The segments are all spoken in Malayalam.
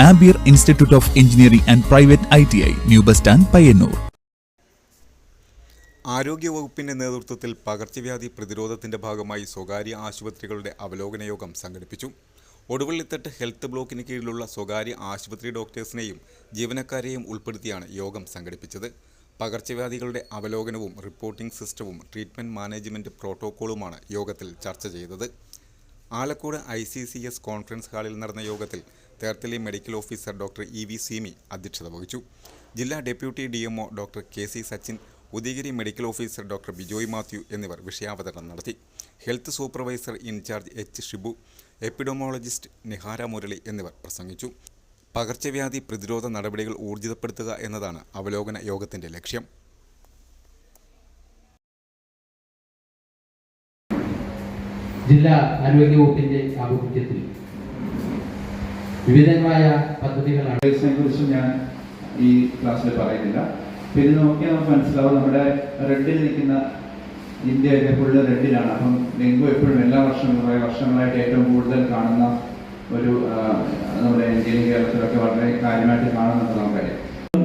Ampere institute of engineering and private ITI, new bus stand, Payyanur. ആരോഗ്യവകുപ്പിന്റെ നേതൃത്വത്തിൽ പകർച്ചവ്യാധി പ്രതിരോധത്തിന്റെ ഭാഗമായി സ്വകാര്യ ആശുപത്രികളുടെ അവലോകന യോഗം സംഘടിപ്പിച്ചു. ഒടുവിള്ളിത്തട്ട് ഹെൽത്ത് ബ്ലോക്കിന് കീഴിലുള്ള സ്വകാര്യ ആശുപത്രി ഡോക്ടേഴ്സിനെയും ജീവനക്കാരെയും ഉൾപ്പെടുത്തിയാണ് യോഗം സംഘടിപ്പിച്ചത്. പകർച്ചവ്യാധികളുടെ അവലോകനവും റിപ്പോർട്ടിംഗ് സിസ്റ്റവും ട്രീറ്റ്മെന്റ് മാനേജ്മെന്റ് പ്രോട്ടോക്കോളുമാണ് യോഗത്തിൽ ചർച്ച ചെയ്തത്. ആലക്കോട് ICCS കോൺഫറൻസ് ഹാളിൽ നടന്ന യോഗത്തിൽ Therthally medical officer doctor EV Seemi അധ്യക്ഷത വഹിച്ചു. ജില്ലാ deputy DMO doctor KC Sachin, Udayagiri medical officer doctor Bijoy Mathew എന്നിവർ വിഷയാവതരണം നടത്തി. Health supervisor incharge H. Shibu, epidemiologist Nihara Murali എന്നിവർ പ്രസംഗിച്ചു. പകർച്ചവ്യാധി പ്രതിരോധ നടപടികൾ ഊർജിതപ്പെടുത്തുക എന്നതാണ് അവലോകന യോഗത്തിന്റെ ലക്ഷ്യം. ജില്ലാ ആരോഗ്യ വകുപ്പിന്റെ ആഭിമുഖ്യത്തിൽ വിവിധങ്ങളായ പദ്ധതികളാണ്. കുറിച്ച് ഞാൻ ഈ ക്ലാസ്സിൽ പറയുന്നില്ല. ഇത് നോക്കിയാൽ നമുക്ക് മനസ്സിലാവും, നമ്മുടെ റെഡിൽ നിൽക്കുന്ന ഇന്ത്യയൊക്കെ ഫുള്ള് റെഡിലാണ്. അപ്പം ഡെങ്കു എപ്പോഴും എല്ലാ വർഷവും കുറേ വർഷങ്ങളായിട്ട് ഏറ്റവും കൂടുതൽ കാണുന്ന ഒരു നമ്മുടെ ഇന്ത്യയിൽ കേരളത്തിലൊക്കെ വളരെ കാര്യമായിട്ട് കാണുന്നത് നമുക്കറിയാം.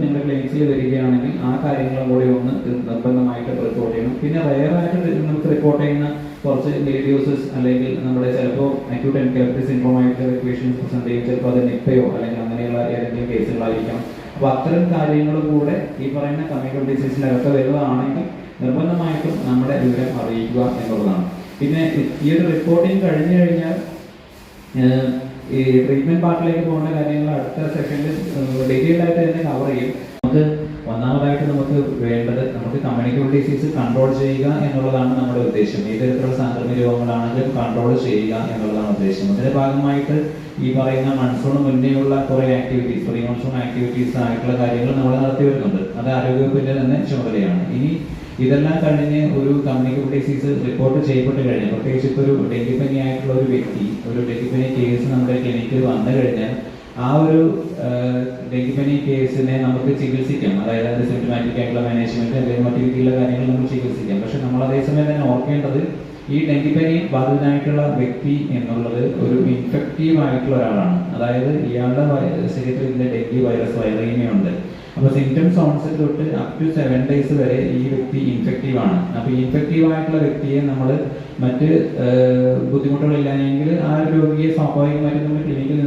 നിങ്ങൾ ക്ലെയിംസ് ചെയ്ത് വരികയാണെങ്കിൽ ആ കാര്യങ്ങളും കൂടി ഒന്ന് നിർബന്ധമായിട്ട് റിപ്പോർട്ട് ചെയ്യണം. പിന്നെ റയറായിട്ട് നമുക്ക് റിപ്പോർട്ട് ചെയ്യുന്ന കുറച്ച് ലേഡിയോസസ് അല്ലെങ്കിൽ നമ്മുടെ ചിലപ്പോൾ അക്യൂട്ട് എൻകെഫലൈറ്റിസ് സിൻഡ്രോം ആയിട്ടുള്ള പേഷ്യൻസ് പ്രസന്റ് ചെയ്യും. ചിലപ്പോൾ അത് നിപ്പയോ അല്ലെങ്കിൽ അങ്ങനെയുള്ള ഏതെങ്കിലും കേസുകളായിരിക്കാം. അപ്പോൾ അത്തരം കാര്യങ്ങളും കൂടെ ഈ പറയുന്ന കമ്മ്യൂണിറ്റി ഡിസീസിനകത്ത് വരുന്നതാണെങ്കിൽ നിർബന്ധമായിട്ടും നമ്മുടെ വിവരം അറിയിക്കുക എന്നുള്ളതാണ്. പിന്നെ ഈ ഒരു റിപ്പോർട്ടിങ് കഴിഞ്ഞു കഴിഞ്ഞാൽ ഈ ട്രീറ്റ്മെന്റ് പാർട്ടിലേക്ക് പോകേണ്ട കാര്യങ്ങൾ അടുത്ത സെഷനിൽ ഡീറ്റെയിൽഡ് ആയിട്ട് തന്നെ കവർ ചെയ്യും. നമുക്ക് ഒന്നാമതായിട്ട് നമുക്ക് വേണ്ടത് നമുക്ക് കമ്മ്യൂണിക്കബിൾ ഡിസീസ് കൺട്രോൾ ചെയ്യുക എന്നുള്ളതാണ് നമ്മുടെ ഉദ്ദേശം. ഏത് തരത്തിലുള്ള സാംക്രമിക രോഗങ്ങളാണെങ്കിലും കൺട്രോൾ ചെയ്യുക എന്നുള്ളതാണ് ഉദ്ദേശം. അതിന്റെ ഭാഗമായിട്ട് ഈ പറയുന്ന മൺസൂണ് മുന്നേയുള്ള കുറെ ആക്ടിവിറ്റീസ്, പ്രീ മൺസൂൺ ആക്ടിവിറ്റീസ് ആയിട്ടുള്ള കാര്യങ്ങൾ നമ്മൾ നടത്തി വരുന്നുണ്ട്. അത് ആരോഗ്യവകുപ്പിന്റെ തന്നെ ചുമതലയാണ്. ഇനി ഇതെല്ലാം കഴിഞ്ഞ് ഒരു കമ്മ്യൂണിക്കബിൾ ഡിസീസ് റിപ്പോർട്ട് ചെയ്യപ്പെട്ട് കഴിഞ്ഞാൽ, പ്രത്യേകിച്ച് ഇപ്പോൾ ഒരു ഡെങ്കിപ്പനി ആയിട്ടുള്ള ഒരു വ്യക്തി, ഒരു ഡെങ്കിപ്പനി കേസ് നമ്മുടെ ക്ലിനിക്കിൽ വന്നു കഴിഞ്ഞാൽ ആ ഒരു ഡെങ്കിപ്പനി കേസിനെ നമുക്ക് ചികിത്സിക്കാം. അതായത് സിംറ്റമാറ്റിക് ആയിട്ടുള്ള മാനേജ്മെന്റ് അല്ലെങ്കിൽ മറ്റു രീതിയിലുള്ള കാര്യങ്ങൾ നമുക്ക് ചികിത്സിക്കാം. പക്ഷെ നമ്മൾ അതേസമയം തന്നെ ഓർക്കേണ്ടത് ഈ ഡെങ്കിപ്പനി ബാധിതനായിട്ടുള്ള വ്യക്തി എന്നുള്ളത് ഒരു ഇൻഫെക്റ്റീവ് ആയിട്ടുള്ള ഒരാളാണ്. അതായത് ഇയാളുടെ ശരീരത്തിൽ ഇതിന്റെ ഡെങ്കി വൈറസ് വൈറീമിയ ഉണ്ട്. അപ്പോൾ സിംറ്റംസ് ഓൺസെറ്റ് തൊട്ട് അപ് ടു 7 days വരെ ഈ വ്യക്തി ഇൻഫെക്റ്റീവ് ആണ്. അപ്പോൾ ഇൻഫെക്റ്റീവ് ആയിട്ടുള്ള വ്യക്തിയെ നമ്മൾ മറ്റ് ബുദ്ധിമുട്ടുകളില്ലെങ്കിൽ ആ രോഗിയെ സ്വാഭാവികമായിട്ട് നമ്മൾ ക്ലിനിക്കിൽ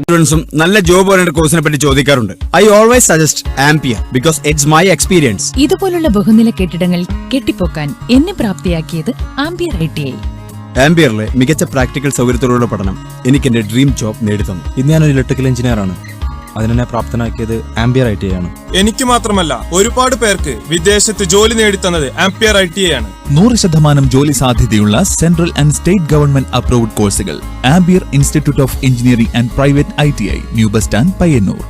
നല്ല ജോബ് ഓറിയന്റഡ് കോഴ്സിനെ പറ്റി ചോദിക്കാറുണ്ട്. I always suggest ampere because it's my experience. ഇതുപോലുള്ള ബഹുനില കെട്ടിടങ്ങൾ കെട്ടിപ്പൊക്കാൻ എന്നെ പ്രാപ്തിയാക്കിയത് ആംപിയർ ITI. ആംപിയറിലെ മികച്ച പ്രാക്ടിക്കൽ സൗകര്യത്തോടുള്ള പഠനം എനിക്ക് എന്റെ ഡ്രീം ജോബ് നേടിത്തന്നു. ഇന്ന് ഞാനൊരു ഇലക്ട്രിക്കൽ എഞ്ചിനീയർ ആണ്. അതിനെ പ്രാപ്തനാക്കിയത് ആംപിയർ ITI ആണ്. എനിക്ക് മാത്രമല്ല, ഒരുപാട് പേർക്ക് വിദേശത്ത് ജോലി നേടിത്തന്നത് ആംപിയർ ITI ആണ്. 100% ജോലി സാധ്യതയുള്ള central and state government approved കോഴ്സുകൾ. ആംബിയർ institute of engineering and private ITI, new bus stand, Payyanur.